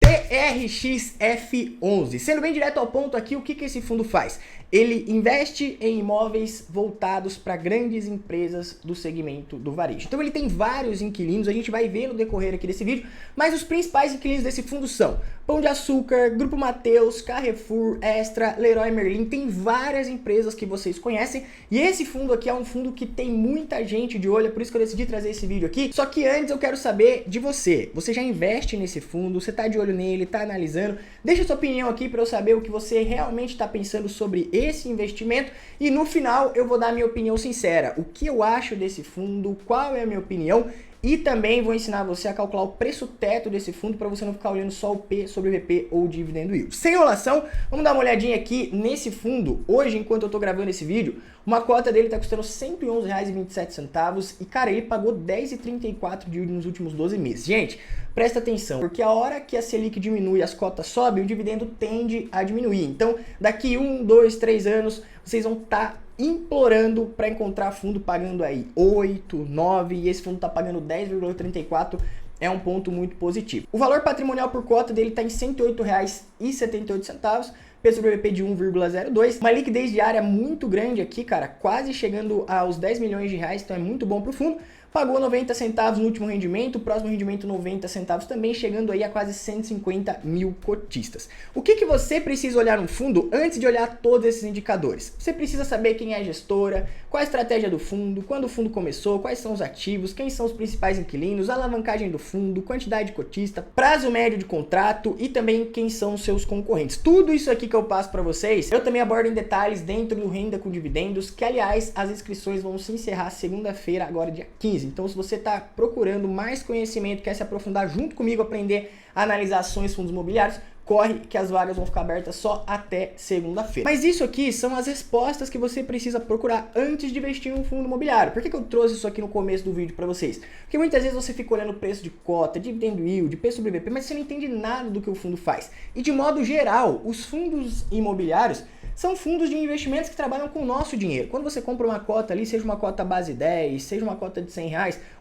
TRXF11. Sendo bem direto ao ponto aqui, o que esse fundo faz? Ele investe em imóveis voltados para grandes empresas do segmento do varejo. Então ele tem vários inquilinos, a gente vai ver no decorrer aqui desse vídeo, mas os principais inquilinos desse fundo são Pão de Açúcar, Grupo Mateus, Carrefour, Extra, Leroy Merlin, tem várias empresas que vocês conhecem, e esse fundo aqui é um fundo que tem muita gente de olho, é por isso que eu decidi trazer esse vídeo aqui. Só que antes eu quero saber de você. Você já investe nesse fundo? Você tá de olho nele, tá analisando? Deixa sua opinião aqui para eu saber o que você realmente está pensando sobre esse investimento, e no final eu vou dar a minha opinião sincera, o que eu acho desse fundo, qual é a minha opinião, e também vou ensinar você a calcular o preço teto desse fundo para você não ficar olhando só o P sobre VP ou dividendo yield. Sem enrolação, vamos dar uma olhadinha aqui nesse fundo. Hoje, enquanto eu estou gravando esse vídeo, uma cota dele está custando R$ 111,27 e, cara, ele pagou 10,34 de yield nos últimos 12 meses. Gente, presta atenção, porque a hora que a Selic diminui e as cotas sobem, o dividendo tende a diminuir. Então, daqui 1, 2, 3 anos, vocês vão estar implorando para encontrar fundo pagando aí 8, 9 e esse fundo está pagando 10,34, é um ponto muito positivo. O valor patrimonial por cota dele está em R$ 108,78, P sobre VP de 1,02, uma liquidez diária muito grande aqui, cara, quase chegando aos 10 milhões de reais, então é muito bom para o fundo. Pagou 90 centavos no último rendimento, o próximo rendimento 90 centavos também, chegando aí a quase 150 mil cotistas. O que você precisa olhar no fundo antes de olhar todos esses indicadores? Você precisa saber quem é a gestora, qual a estratégia do fundo, quando o fundo começou, quais são os ativos, quem são os principais inquilinos, a alavancagem do fundo, quantidade de cotista, prazo médio de contrato e também quem são os seus concorrentes. Tudo isso aqui que eu passo para vocês, eu também abordo em detalhes dentro do Renda com Dividendos, que aliás, as inscrições vão se encerrar segunda-feira, agora dia 15. Então, se você está procurando mais conhecimento, quer se aprofundar junto comigo, aprender a analisar ações, fundos imobiliários, corre que as vagas vão ficar abertas só até segunda-feira. Mas isso aqui são as respostas que você precisa procurar antes de investir em um fundo imobiliário. Por que eu trouxe isso aqui no começo do vídeo para vocês? Porque muitas vezes você fica olhando o preço de cota, dividendo yield, P sobre VP, mas você não entende nada do que o fundo faz. E de modo geral, os fundos imobiliários são fundos de investimentos que trabalham com o nosso dinheiro. Quando você compra uma cota ali, seja uma cota base 10, seja uma cota de R$ 100,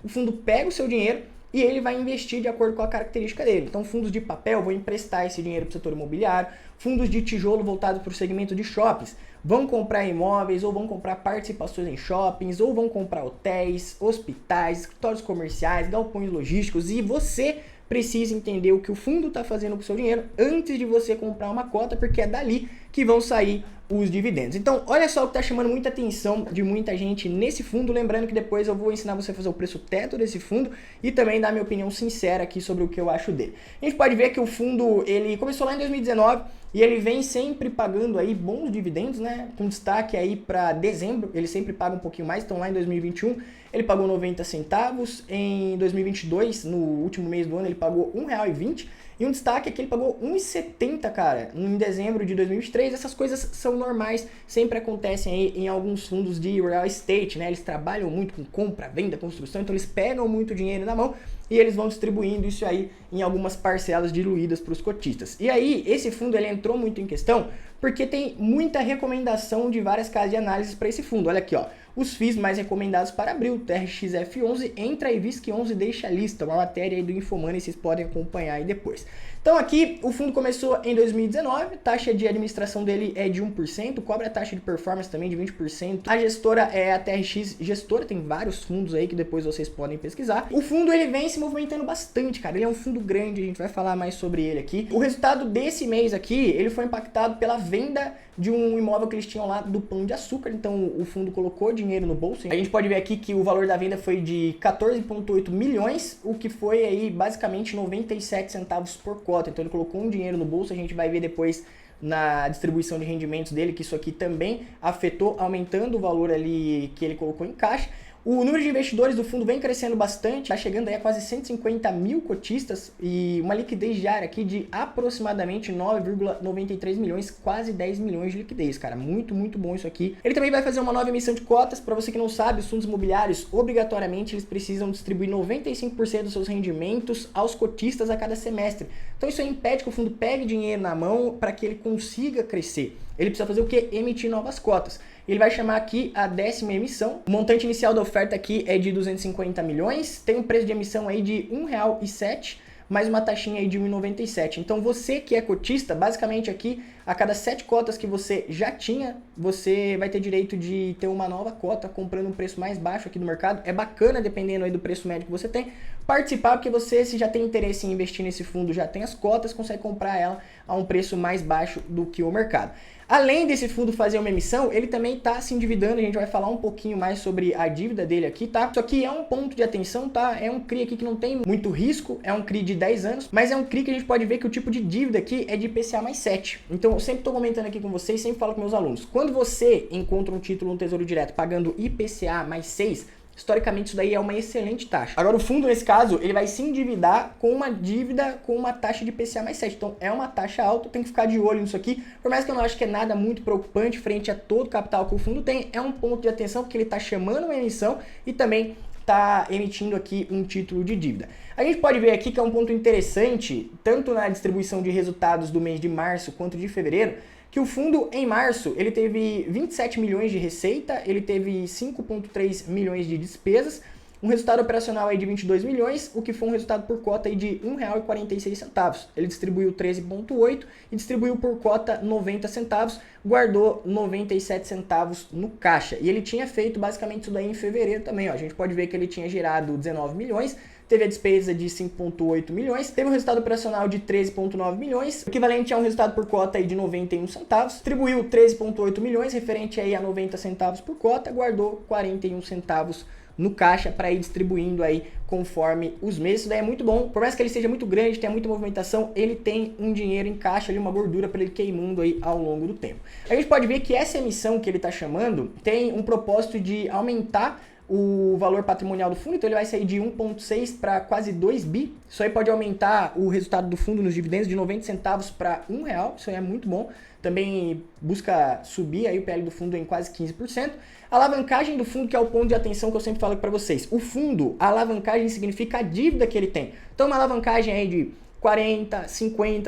o fundo pega o seu dinheiro e ele vai investir de acordo com a característica dele. Então, fundos de papel vão emprestar esse dinheiro para o setor imobiliário, fundos de tijolo voltados para o segmento de shoppings vão comprar imóveis ou vão comprar participações em shoppings ou vão comprar hotéis, hospitais, escritórios comerciais, galpões logísticos, e você precisa entender o que o fundo está fazendo com o seu dinheiro antes de você comprar uma cota, porque é dali que vão sair os dividendos. Então, olha só o que está chamando muita atenção de muita gente nesse fundo, lembrando que depois eu vou ensinar você a fazer o preço teto desse fundo e também dar minha opinião sincera aqui sobre o que eu acho dele. A gente pode ver que o fundo, ele começou lá em 2019 e ele vem sempre pagando aí bons dividendos, né? Com destaque aí para dezembro, ele sempre paga um pouquinho mais, então lá em 2021 ele pagou 90 centavos, em 2022, no último mês do ano, ele pagou R$ 1,20, e um destaque é que ele pagou R$ 1,70, cara, em dezembro de 2023. Essas coisas são normais, sempre acontecem aí em alguns fundos de real estate, né? Eles trabalham muito com compra, venda, construção, então eles pegam muito dinheiro na mão e eles vão distribuindo isso aí em algumas parcelas diluídas para os cotistas. E aí, esse fundo ele entrou muito em questão porque tem muita recomendação de várias casas de análise para esse fundo. Olha aqui, ó. Os FIIs mais recomendados para abril, TRXF11, entra e VISC11 deixa a lista, uma matéria aí do Infomoney, vocês podem acompanhar aí depois. Então aqui, o fundo começou em 2019, taxa de administração dele é de 1%, cobra a taxa de performance também de 20%. A gestora é a TRX Gestora, tem vários fundos aí que depois vocês podem pesquisar. O fundo ele vem se movimentando bastante, cara, ele é um fundo grande, a gente vai falar mais sobre ele aqui. O resultado desse mês aqui, ele foi impactado pela venda de um imóvel que eles tinham lá do Pão de Açúcar, então o fundo colocou dinheiro no bolso. A gente pode ver aqui que o valor da venda foi de 14,8 milhões, o que foi aí basicamente 97 centavos por cota. Então ele colocou um dinheiro no bolso, a gente vai ver depois na distribuição de rendimentos dele que isso aqui também afetou, aumentando o valor ali que ele colocou em caixa. O número de investidores do fundo vem crescendo bastante, está chegando aí a quase 150 mil cotistas e uma liquidez diária aqui de aproximadamente 9,93 milhões, quase 10 milhões de liquidez, cara. Muito, muito bom isso aqui. Ele também vai fazer uma nova emissão de cotas. Para você que não sabe, os fundos imobiliários, obrigatoriamente, eles precisam distribuir 95% dos seus rendimentos aos cotistas a cada semestre. Então isso aí impede que o fundo pegue dinheiro na mão para que ele consiga crescer. Ele precisa fazer o quê? Emitir novas cotas. Ele vai chamar aqui a 10ª emissão. O montante inicial da oferta aqui é de 250 milhões. Tem um preço de emissão aí de R$ 1,07. mais uma taxinha aí de 1,97. Então você que é cotista, basicamente aqui, a cada 7 cotas que você já tinha, você vai ter direito de ter uma nova cota comprando um preço mais baixo aqui do mercado. É bacana, dependendo aí do preço médio que você tem, participar, porque você, se já tem interesse em investir nesse fundo, já tem as cotas, consegue comprar ela a um preço mais baixo do que o mercado. Além desse fundo fazer uma emissão, ele também está se endividando, a gente vai falar um pouquinho mais sobre a dívida dele aqui, tá? Isso aqui é um ponto de atenção, tá? É um CRI aqui que não tem muito risco, é um CRI de 10 anos, mas é um CRI que a gente pode ver que o tipo de dívida aqui é de IPCA mais 7. Então, eu sempre estou comentando aqui com vocês, sempre falo com meus alunos, quando você encontra um título no Tesouro Direto pagando IPCA mais 6, historicamente isso daí é uma excelente taxa. Agora o fundo, nesse caso, ele vai se endividar com uma dívida com uma taxa de IPCA mais 7. Então é uma taxa alta, tem que ficar de olho nisso aqui. Por mais que eu não acho que é nada muito preocupante frente a todo o capital que o fundo tem, é um ponto de atenção porque ele está chamando uma emissão e também está emitindo aqui um título de dívida. A gente pode ver aqui que é um ponto interessante, tanto na distribuição de resultados do mês de março quanto de fevereiro, que o fundo, em março, ele teve 27 milhões de receita, ele teve 5,3 milhões de despesas, um resultado operacional aí de 22 milhões, o que foi um resultado por cota aí de R$ 1,46. Ele distribuiu 13,8 e distribuiu por cota 90 centavos, guardou 97 centavos no caixa. E ele tinha feito basicamente isso daí em fevereiro também, ó. A gente pode ver que ele tinha gerado 19 milhões, teve a despesa de 5,8 milhões, teve um resultado operacional de 13,9 milhões, equivalente a um resultado por cota aí de 91 centavos, distribuiu 13,8 milhões, referente aí a 90 centavos por cota, guardou 41 centavos no caixa para ir distribuindo aí conforme os meses. Isso daí é muito bom, por mais que ele seja muito grande, tenha muita movimentação, ele tem um dinheiro em caixa ali, uma gordura para ele queimando aí ao longo do tempo. A gente pode ver que essa emissão que ele está chamando tem um propósito de aumentar o valor patrimonial do fundo, então ele vai sair de 1,6 para quase 2 bi. Isso aí pode aumentar o resultado do fundo nos dividendos de 90 centavos para R$1, isso aí é muito bom. Também busca subir aí o PL do fundo em quase 15%. A alavancagem do fundo, que é o ponto de atenção que eu sempre falo para vocês. O fundo, a alavancagem significa a dívida que ele tem. Então uma alavancagem aí de 40%, 50%,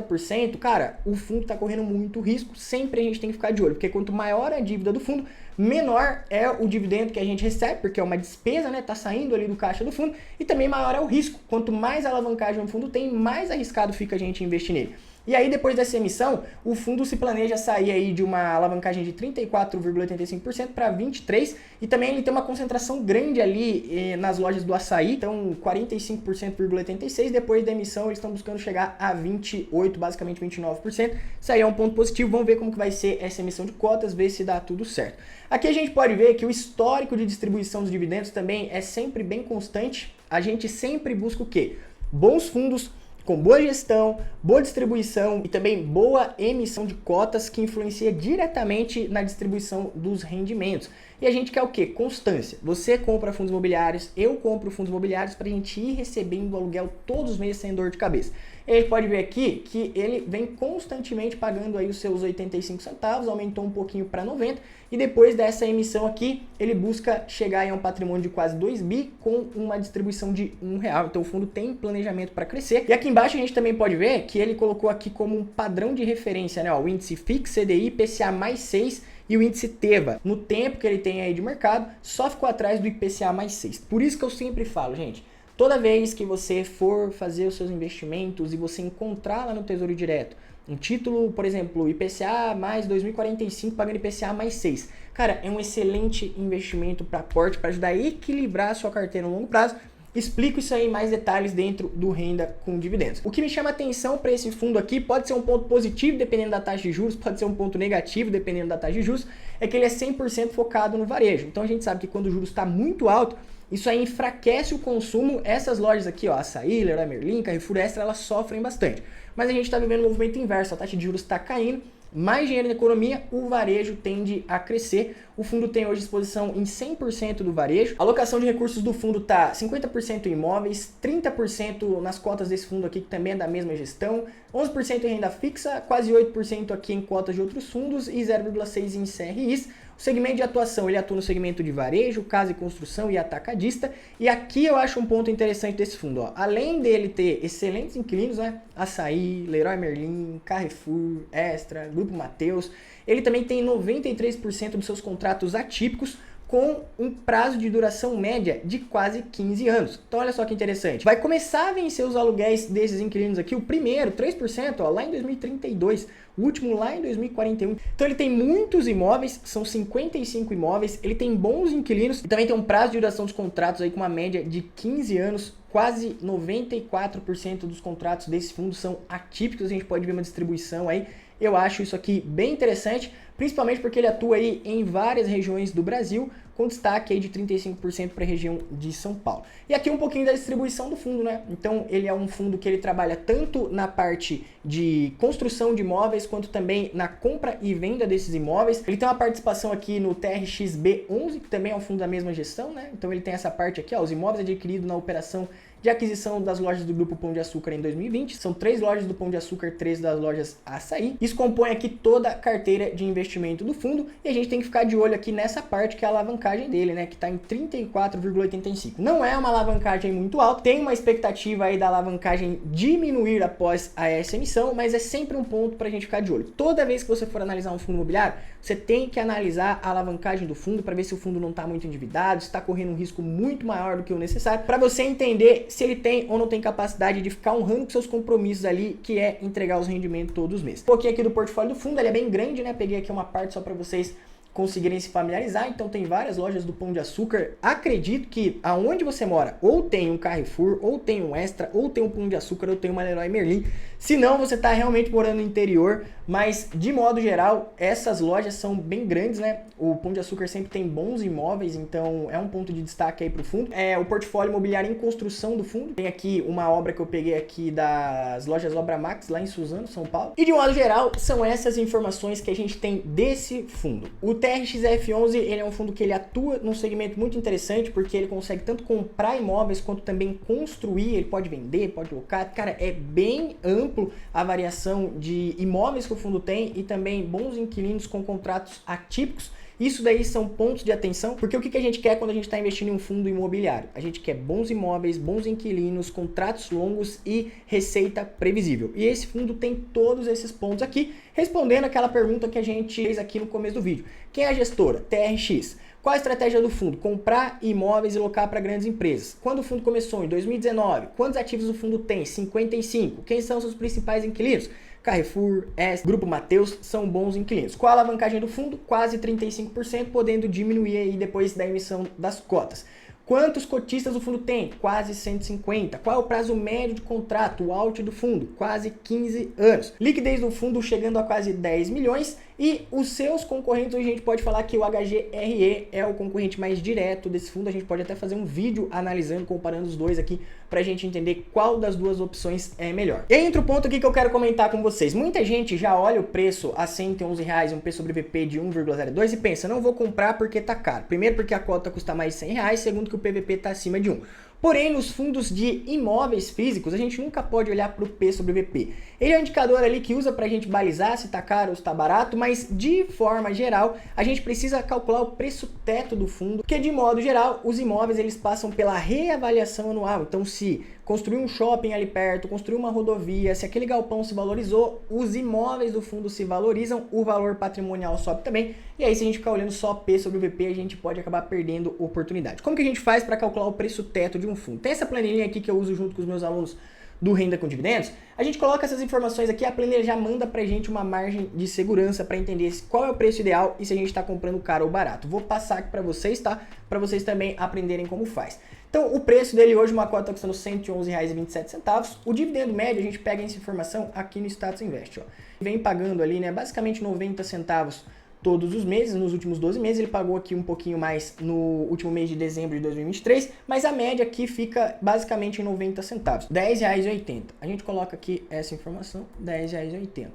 60%, cara, o fundo está correndo muito risco, sempre a gente tem que ficar de olho, porque quanto maior a dívida do fundo, menor é o dividendo que a gente recebe, porque é uma despesa, né, tá saindo ali do caixa do fundo, e também maior é o risco. Quanto mais alavancagem o fundo tem, mais arriscado fica a gente investir nele. E aí, depois dessa emissão, o fundo se planeja sair aí de uma alavancagem de 34,85% para 23%, e também ele tem uma concentração grande ali nas lojas do açaí, então 45,86%, depois da emissão eles estão buscando chegar a 28%, basicamente 29%, isso aí é um ponto positivo. Vamos ver como que vai ser essa emissão de cotas, ver se dá tudo certo. Aqui a gente pode ver que o histórico de distribuição dos dividendos também é sempre bem constante, a gente sempre busca o quê? Bons fundos, com boa gestão, boa distribuição e também boa emissão de cotas que influencia diretamente na distribuição dos rendimentos. E a gente quer o quê? Constância. Você compra fundos imobiliários, eu compro fundos imobiliários para a gente ir recebendo aluguel todos os meses sem dor de cabeça. E a gente pode ver aqui que ele vem constantemente pagando aí os seus 85 centavos, aumentou um pouquinho para 90, e depois dessa emissão aqui, ele busca chegar a um patrimônio de quase 2 bi com uma distribuição de R$1. Então o fundo tem planejamento para crescer. E aqui embaixo a gente também pode ver que ele colocou aqui como um padrão de referência, né, ó, o índice FIX, CDI, IPCA mais 6 e o índice TEVA. No tempo que ele tem aí de mercado, só ficou atrás do IPCA mais 6. Por isso que eu sempre falo, gente, toda vez que você for fazer os seus investimentos e você encontrar lá no Tesouro Direto um título, por exemplo, IPCA mais 2045 pagando IPCA mais 6, cara, é um excelente investimento para aporte, para ajudar a equilibrar a sua carteira no longo prazo. Explico isso aí em mais detalhes dentro do Renda com Dividendos. O que me chama atenção para esse fundo aqui, pode ser um ponto positivo dependendo da taxa de juros, pode ser um ponto negativo dependendo da taxa de juros, é que ele é 100% focado no varejo. Então a gente sabe que quando o juros está muito alto, isso aí enfraquece o consumo. Essas lojas aqui, ó, Açaí, Leroy Merlin, Carrefour Extra, elas sofrem bastante. Mas a gente está vivendo um movimento inverso, a taxa de juros está caindo, mais dinheiro na economia, o varejo tende a crescer. O fundo tem hoje exposição em 100% do varejo. A alocação de recursos do fundo está 50% em imóveis, 30% nas cotas desse fundo aqui, que também é da mesma gestão, 11% em renda fixa, quase 8% aqui em cotas de outros fundos e 0,6% em CRIs. O segmento de atuação, ele atua no segmento de varejo, casa e construção e atacadista. E aqui eu acho um ponto interessante desse fundo, ó. Além dele ter excelentes inquilinos, né? Açaí, Leroy Merlin, Carrefour, Extra, Grupo Mateus, ele também tem 93% dos seus contratos atípicos com um prazo de duração média de quase 15 anos. Então olha só que interessante. Vai começar a vencer os aluguéis desses inquilinos aqui, o primeiro, 3%, ó, lá em 2032, o último lá em 2041. Então ele tem muitos imóveis, são 55 imóveis, ele tem bons inquilinos e também tem um prazo de duração dos contratos aí com uma média de 15 anos. Quase 94% dos contratos desse fundo são atípicos, a gente pode ver uma distribuição aí. Eu acho isso aqui bem interessante, principalmente porque ele atua aí em várias regiões do Brasil, com destaque aí de 35% para a região de São Paulo. E aqui um pouquinho da distribuição do fundo, né? Então ele é um fundo que ele trabalha tanto na parte de construção de imóveis, quanto também na compra e venda desses imóveis. Ele tem uma participação aqui no TRX-B11, que também é um fundo da mesma gestão, né? Então ele tem essa parte aqui, ó, os imóveis adquiridos na operação de aquisição das lojas do Grupo Pão de Açúcar em 2020. São 3 lojas do Pão de Açúcar, 3 das lojas Açaí. Isso compõe aqui toda a carteira de investimento do fundo e a gente tem que ficar de olho aqui nessa parte que é a alavancagem dele, né? Que está em 34,85. Não é uma alavancagem muito alta, tem uma expectativa aí da alavancagem diminuir após essa emissão, mas é sempre um ponto para a gente ficar de olho. Toda vez que você for analisar um fundo imobiliário, você tem que analisar a alavancagem do fundo para ver se o fundo não está muito endividado, se está correndo um risco muito maior do que o necessário, para você entender se ele tem ou não tem capacidade de ficar honrando com seus compromissos ali, que é entregar os rendimentos todos os meses. Um pouquinho aqui do portfólio do fundo, ele é bem grande, né? Peguei aqui uma parte só para vocês conseguirem se familiarizar. Então tem várias lojas do Pão de Açúcar. Acredito que aonde você mora, ou tem um Carrefour, ou tem um Extra, ou tem um Pão de Açúcar, ou tem uma Leroy Merlin. Se não, você está realmente morando no interior, mas de modo geral, essas lojas são bem grandes, né? O Pão de Açúcar sempre tem bons imóveis, então é um ponto de destaque aí para o fundo. É o portfólio imobiliário em construção do fundo. Tem aqui uma obra que eu peguei aqui das lojas Obra Max, lá em Suzano, São Paulo. E de modo geral, são essas informações que a gente tem desse fundo. O TRXF11, ele é um fundo que ele atua num segmento muito interessante, porque ele consegue tanto comprar imóveis, quanto também construir, ele pode vender, pode locar. Cara, é bem amplo a variação de imóveis que o fundo tem e também bons inquilinos com contratos atípicos. Isso daí são pontos de atenção, porque o que a gente quer quando a gente está investindo em um fundo imobiliário? A gente quer bons imóveis, bons inquilinos, contratos longos e receita previsível. E esse fundo tem todos esses pontos aqui, respondendo aquela pergunta que a gente fez aqui no começo do vídeo. Quem é a gestora? TRX. Qual a estratégia do fundo? Comprar imóveis e locar para grandes empresas. Quando o fundo começou? Em 2019. Quantos ativos o fundo tem? 55. Quem são seus principais inquilinos? Carrefour, Grupo Mateus são bons inquilinos. Qual a alavancagem do fundo? Quase 35%, podendo diminuir aí depois da emissão das cotas. Quantos cotistas o fundo tem? Quase 150. Qual é o prazo médio de contrato, o out do fundo? Quase 15 anos. Liquidez do fundo chegando a quase 10 milhões. E os seus concorrentes, a gente pode falar que o HGRE é o concorrente mais direto desse fundo. A gente pode até fazer um vídeo analisando, comparando os dois aqui, para a gente entender qual das duas opções é melhor. E aí entra o ponto aqui que eu quero comentar com vocês. Muita gente já olha o preço a R$111, um P sobre VP de 1,02 e pensa, não vou comprar porque tá caro. Primeiro porque a cota custa mais de R$100, segundo que o PVP tá acima de 1. Porém, nos fundos de imóveis físicos, a gente nunca pode olhar para o P sobre VP. Ele é um indicador ali que usa para a gente balizar se está caro ou se está barato, mas de forma geral, a gente precisa calcular o preço teto do fundo, porque de modo geral, os imóveis eles passam pela reavaliação anual. Então, se construir um shopping ali perto, construir uma rodovia, se aquele galpão se valorizou, os imóveis do fundo se valorizam, o valor patrimonial sobe também, e aí se a gente ficar olhando só P sobre VP, a gente pode acabar perdendo oportunidade. Como que a gente faz para calcular o preço teto de um fundo? Tem essa planilhinha aqui que eu uso junto com os meus alunos do Renda com Dividendos. A gente coloca essas informações aqui, a planilha já manda pra gente uma margem de segurança para entender qual é o preço ideal e se a gente está comprando caro ou barato. Vou passar aqui para vocês, tá? Para vocês também aprenderem como faz. Então, o preço dele hoje, uma cota está custando R$111,27. O dividendo médio, a gente pega essa informação aqui no Status Invest, ó. Vem pagando ali, né, basicamente 90 centavos todos os meses. Nos últimos 12 meses, ele pagou aqui um pouquinho mais no último mês de dezembro de 2023, mas a média aqui fica basicamente em 90 centavos, R$10,80. A gente coloca aqui essa informação, R$10,80.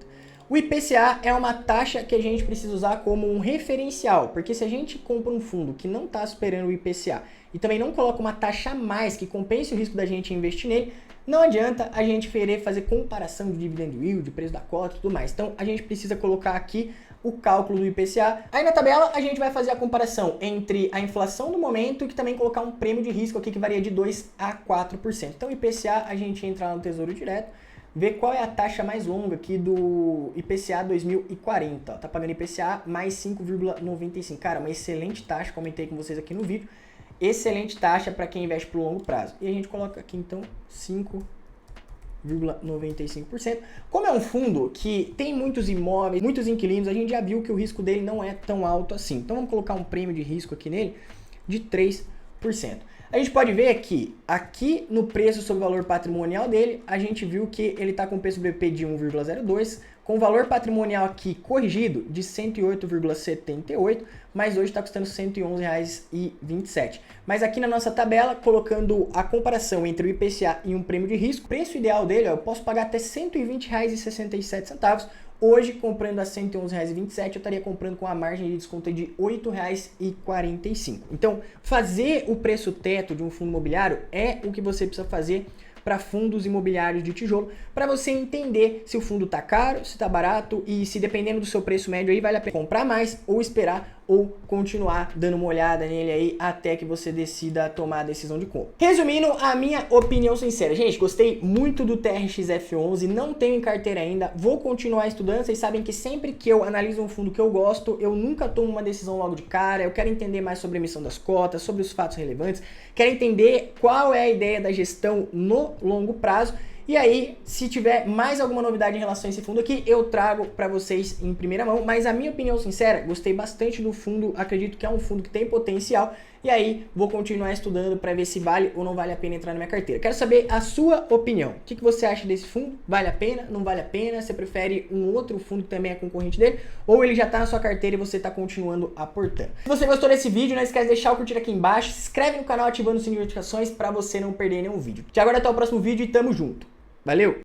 O IPCA é uma taxa que a gente precisa usar como um referencial, porque se a gente compra um fundo que não está superando o IPCA e também não coloca uma taxa a mais que compense o risco da gente investir nele, não adianta a gente querer fazer comparação de dividend yield, de preço da cota e tudo mais. Então, a gente precisa colocar aqui o cálculo do IPCA. Aí na tabela a gente vai fazer a comparação entre a inflação do momento e que também colocar um prêmio de risco aqui que varia de 2 a 4%. Então, IPCA, a gente entra lá no Tesouro Direto, ver qual é a taxa mais longa aqui do IPCA 2040. Ó, tá pagando IPCA mais 5,95. Cara, uma excelente taxa, comentei com vocês aqui no vídeo. Excelente taxa para quem investe pro longo prazo. E a gente coloca aqui então 5,95%. Como é um fundo que tem muitos imóveis, muitos inquilinos, a gente já viu que o risco dele não é tão alto assim. Então vamos colocar um prêmio de risco aqui nele de 3%. A gente pode ver que aqui no preço sobre o valor patrimonial dele, a gente viu que ele está com preço BP de 1,02, com o valor patrimonial aqui corrigido de 108,78, mas hoje está custando R$ 111,27. Mas aqui na nossa tabela, colocando a comparação entre o IPCA e um prêmio de risco, o preço ideal dele, ó, eu posso pagar até R$ 120,67. Hoje, comprando a R$ 111,27, eu estaria comprando com a margem de desconto de R$ 8,45. Então, fazer o preço teto de um fundo imobiliário é o que você precisa fazer para fundos imobiliários de tijolo, para você entender se o fundo está caro, se está barato e se dependendo do seu preço médio aí vale a pena comprar mais ou esperar ou continuar dando uma olhada nele aí até que você decida tomar a decisão de compra. Resumindo, a minha opinião sincera. Gente, gostei muito do TRX F11, não tenho em carteira ainda, vou continuar estudando. Vocês sabem que sempre que eu analiso um fundo que eu gosto, eu nunca tomo uma decisão logo de cara, eu quero entender mais sobre a emissão das cotas, sobre os fatos relevantes, quero entender qual é a ideia da gestão no longo prazo. E aí, se tiver mais alguma novidade em relação a esse fundo aqui, eu trago para vocês em primeira mão. Mas a minha opinião sincera, gostei bastante do fundo, acredito que é um fundo que tem potencial. E aí, vou continuar estudando para ver se vale ou não vale a pena entrar na minha carteira. Quero saber a sua opinião. O que você acha desse fundo? Vale a pena? Não vale a pena? Você prefere um outro fundo que também é concorrente dele? Ou ele já está na sua carteira e você está continuando aportando? Se você gostou desse vídeo, não esquece de deixar o curtir aqui embaixo. Se inscreve no canal ativando o sininho de notificações para você não perder nenhum vídeo. Te aguardo até o próximo vídeo e tamo junto. Valeu!